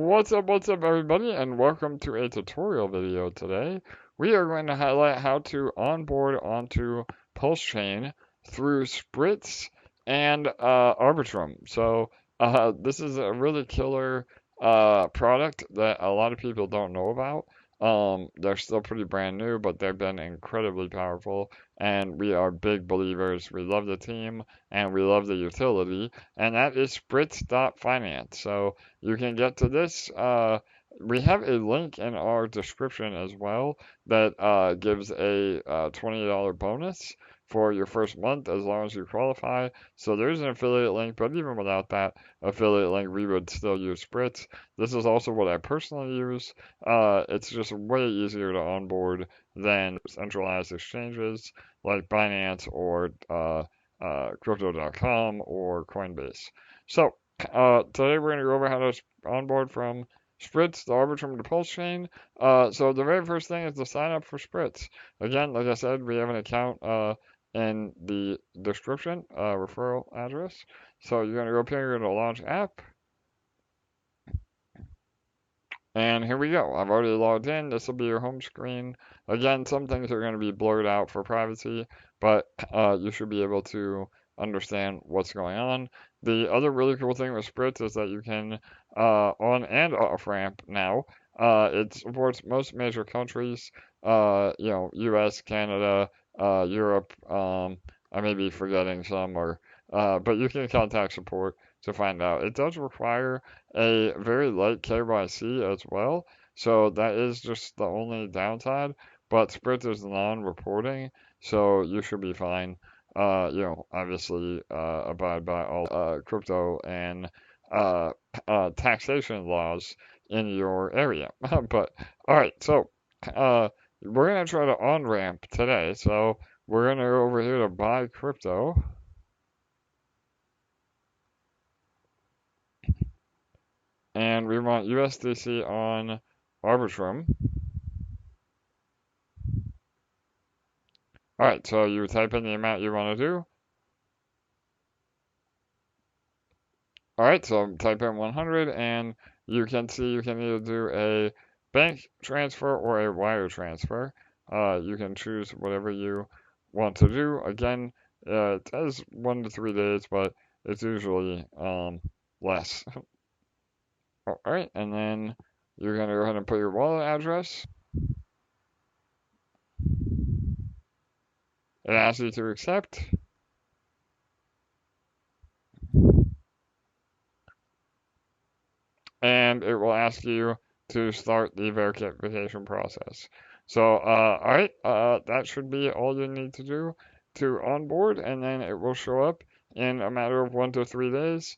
What's up everybody, and welcome to a tutorial video today. We are going to highlight how to onboard onto Pulsechain through Spritz and Arbitrum. This is a really killer product that a lot of people don't know about. They're still pretty brand new, but they've been incredibly powerful, and we are big believers. We love the team, and we love the utility, and that is Spritz.finance. So you can get to this. We have a link in our description as well that gives a $20 bonus for your first month as long as you qualify. So there's an affiliate link, but even without that affiliate link, we would still use Spritz. This is also what I personally use. It's just way easier to onboard than centralized exchanges like Binance or Crypto.com or Coinbase. Today we're going to go over how to onboard from Spritz, the Arbitrum to Pulsechain. So the very first thing is to sign up for Spritz. Again, like I said, we have an account in the description, referral address. So you're going to go up here, you're going to launch app. And here we go. I've already logged in. This will be your home screen. Again, some things are going to be blurred out for privacy, but you should be able to understand what's going on. The other really cool thing with Spritz is that you can on and off ramp now. It supports most major countries, U.S., Canada, Europe. I may be forgetting some, but you can contact support to find out. It does require a very light KYC as well, so that is just the only downside. But Spritz is non-reporting, so you should be fine. Obviously, abide by all crypto and taxation laws in your area. But all right, so we're gonna try to on ramp today. So we're gonna go over here to buy crypto. And we want USDC on Arbitrum. Alright, so you type in the amount you want to do. Alright, so type in 100 and you can see you can either do a bank transfer or a wire transfer. You can choose whatever you want to do. Again, it says 1 to 3 days, but it's usually less. Alright, and then you're going to go ahead and put your wallet address. It asks you to accept. And it will ask you to start the verification process. So, alright, that should be all you need to do to onboard, and then it will show up in a matter of 1 to 3 days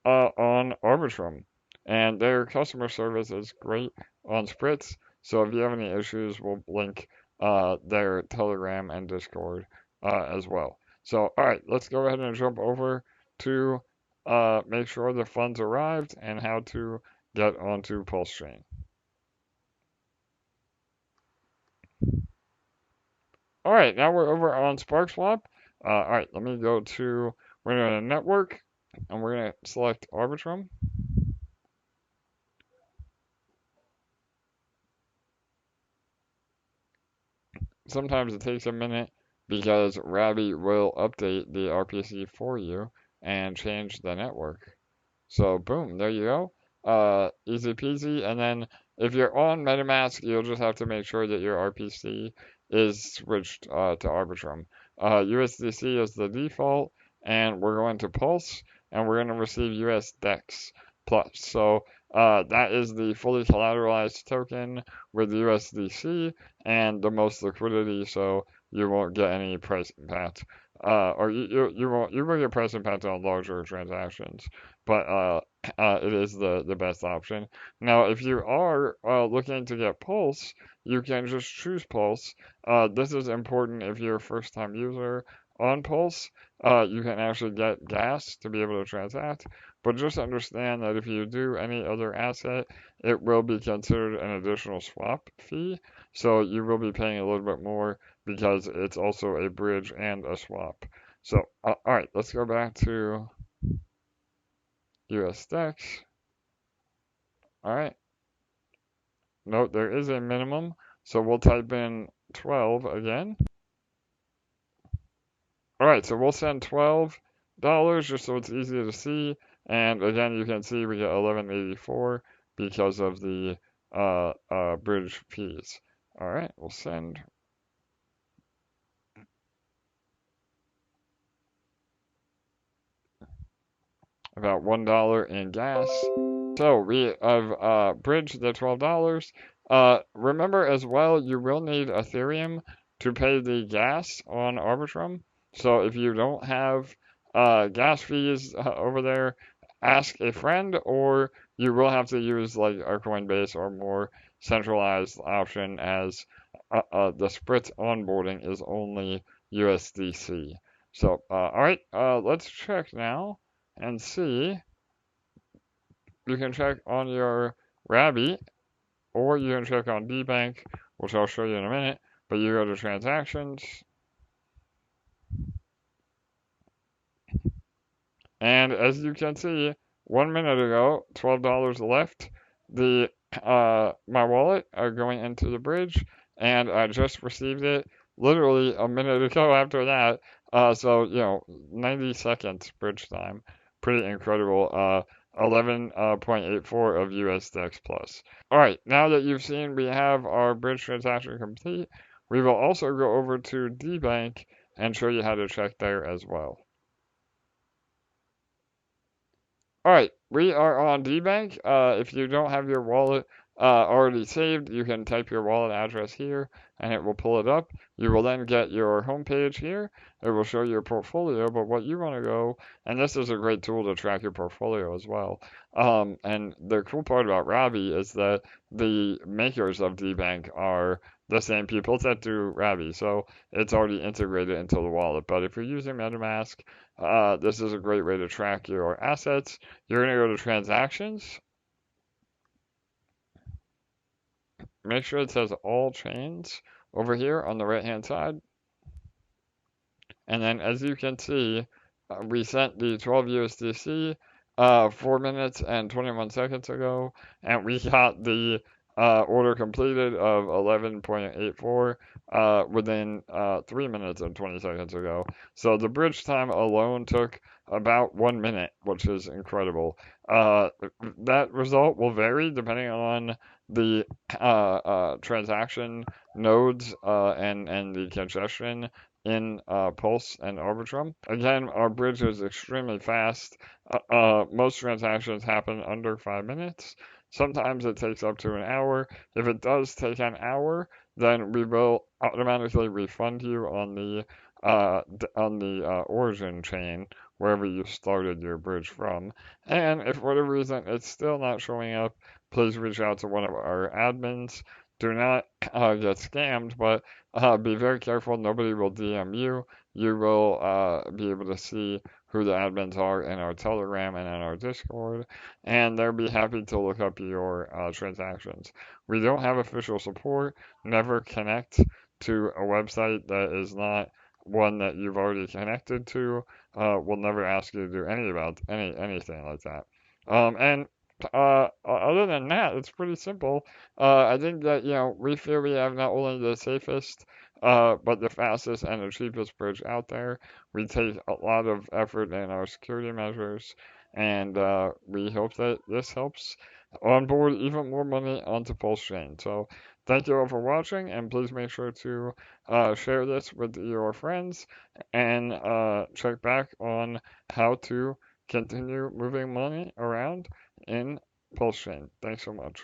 on Arbitrum. And their customer service is great on Spritz, so if you have any issues, we'll link their Telegram and Discord as well. So, alright, let's go ahead and jump over to make sure the funds arrived and how to get onto Pulsechain. Alright, now we're over on Sparkswap. Alright, let me go to, we're going to network, and we're going to select Arbitrum. Sometimes it takes a minute because Ravi will update the RPC for you and change the network. So boom, there you go. Easy peasy. And then if you're on MetaMask, you'll just have to make sure that your RPC is switched to Arbitrum. USDC is the default, and we're going to Pulse, and we're going to receive USDEX Plus. So that is the fully collateralized token with USDC and the most liquidity, so you won't get any price impact. Or you will get price impact on larger transactions, but it is the best option. Now, if you are looking to get Pulse, you can just choose Pulse. This is important if you're a first-time user on Pulse. You can actually get gas to be able to transact, but just understand that if you do any other asset, it will be considered an additional swap fee. So you will be paying a little bit more because it's also a bridge and a swap. So, alright, let's go back to USDEX. All right. Note there is a minimum, so we'll type in 12 again. All right, so we'll send $12 just so it's easy to see. And again, you can see we get 1184 because of the bridge fees. All right, we'll send. About $1 in gas. So we have bridged the $12. Remember as well, you will need Ethereum to pay the gas on Arbitrum. So if you don't have gas fees over there, ask a friend, or you will have to use like a Coinbase or more centralized option, as the Spritz onboarding is only USDC. So all right, let's check now and see. You can check on your Rabby, or you can check on DBank, which I'll show you in a minute. But you go to transactions, and as you can see, 1 minute ago, $12 left the my wallet are going into the bridge, and I just received it literally a minute ago after that. So 90 seconds bridge time, pretty incredible. 11.84 of USDX plus. All right, now that you've seen we have our bridge transaction complete, we will also go over to DBank and show you how to check there as well. All right, we are on DBank. If you don't have your wallet already saved, you can type your wallet address here and it will pull it up. You will then get your home page here. It will show your portfolio, but what you want to go, and this is a great tool to track your portfolio as well. And the cool part about Rabby is that the makers of DBank are the same people that do Rabby, so it's already integrated into the wallet. But if you're using MetaMask, this is a great way to track your assets. You're going to go to transactions. Make sure it says all chains over here on the right hand side. And then as you can see, we sent the 12 USDC 4 minutes and 21 seconds ago, and we got the order completed of 11.84 within 3 minutes and 20 seconds ago. So the bridge time alone took about 1 minute, which is incredible. That result will vary depending on the transaction nodes and the congestion in Pulse and Arbitrum. Again, our bridge is extremely fast. Most transactions happen under 5 minutes. Sometimes it takes up to an hour. If it does take an hour, then we will automatically refund you on the origin chain, wherever you started your bridge from. And if for whatever reason it's still not showing up, please reach out to one of our admins. Do not get scammed, but be very careful. Nobody will DM you. You will be able to see who the admins are in our Telegram and in our Discord, and they'll be happy to look up your transactions. We don't have official support. Never connect to a website that is not one that you've already connected to. We'll never ask you to do anything like that. And other than that, it's pretty simple. I think that, we feel we have not only the safest, but the fastest and the cheapest bridge out there. We take a lot of effort in our security measures, and we hope that this helps onboard even more money onto Pulsechain. So thank you all for watching, and please make sure to share this with your friends, and check back on how to continue moving money around in Pulsechain. Thanks so much.